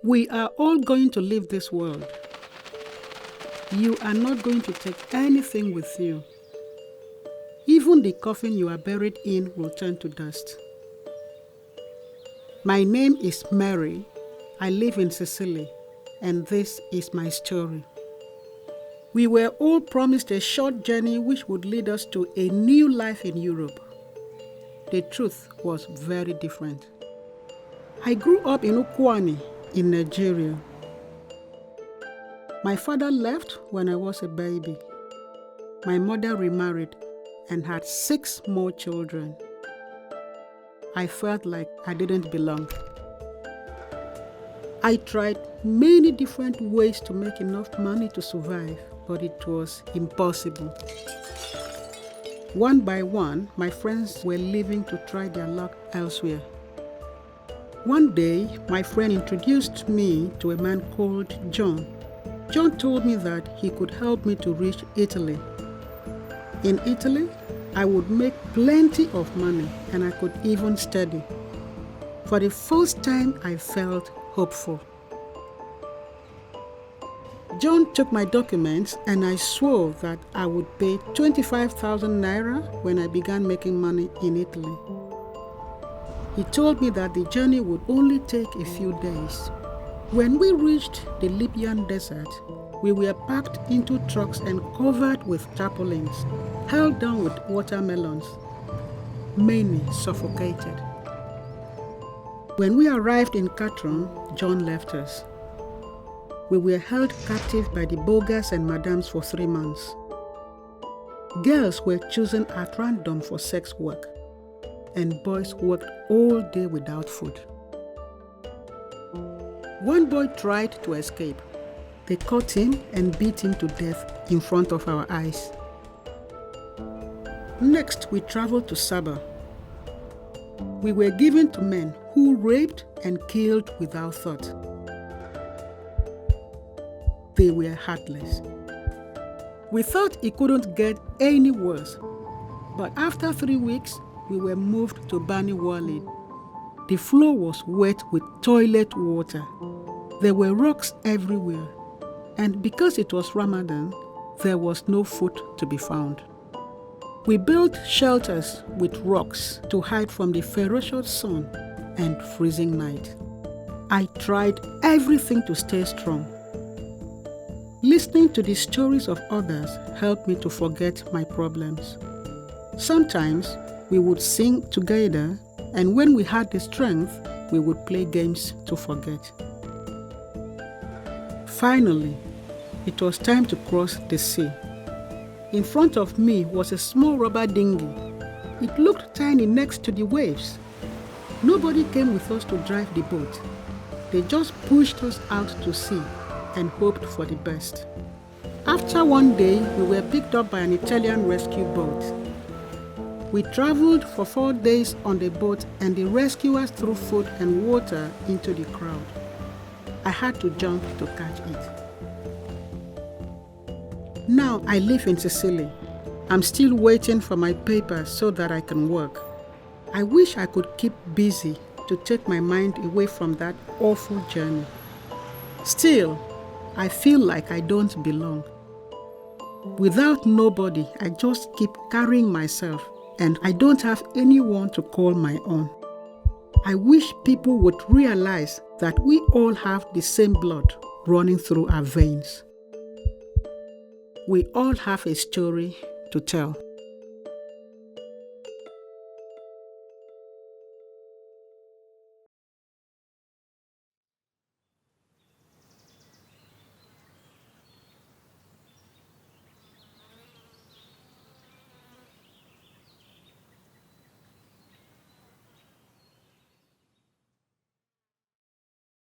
We are all going to leave this world. You are not going to take anything with you. Even the coffin you are buried in will turn to dust. My name is Mary. I live in Sicily, and this is my story. We were all promised a short journey which would lead us to a new life in Europe. The truth was very different. I grew up in Ukwani, in Nigeria. My father left when I was a baby. My mother remarried and had 6 more children. I felt like I didn't belong. I tried many different ways to make enough money to survive, but it was impossible. One by one, my friends were leaving to try their luck elsewhere. One day, my friend introduced me to a man called John. John told me that he could help me to reach Italy. In Italy, I would make plenty of money and I could even study. For the first time, I felt hopeful. John took my documents and I swore that I would pay 25,000 naira when I began making money in Italy. He told me that the journey would only take a few days. When we reached the Libyan desert, we were packed into trucks and covered with tarpaulins, held down with watermelons. Many suffocated. When we arrived in Katron, John left us. We were held captive by the bogas and madams for 3 months. Girls were chosen at random for sex work, and boys worked all day without food. One boy tried to escape. They caught him and beat him to death in front of our eyes. Next, we traveled to Saba. We were given to men who raped and killed without thought. They were heartless. We thought it couldn't get any worse, but after 3 weeks, we were moved to Bani Walid. The floor was wet with toilet water. There were rocks everywhere, and because it was Ramadan, there was no food to be found. We built shelters with rocks to hide from the ferocious sun and freezing night. I tried everything to stay strong. Listening to the stories of others helped me to forget my problems. Sometimes we would sing together, and when we had the strength, we would play games to forget. Finally, it was time to cross the sea. In front of me was a small rubber dinghy. It looked tiny next to the waves. Nobody came with us to drive the boat. They just pushed us out to sea and hoped for the best. After one day, we were picked up by an Italian rescue boat. We traveled for 4 days on the boat, and the rescuers threw food and water into the crowd. I had to jump to catch it. Now I live in Sicily. I'm still waiting for my papers so that I can work. I wish I could keep busy to take my mind away from that awful journey. Still, I feel like I don't belong. Without nobody, I just keep carrying myself, and I don't have anyone to call my own. I wish people would realize that we all have the same blood running through our veins. We all have a story to tell.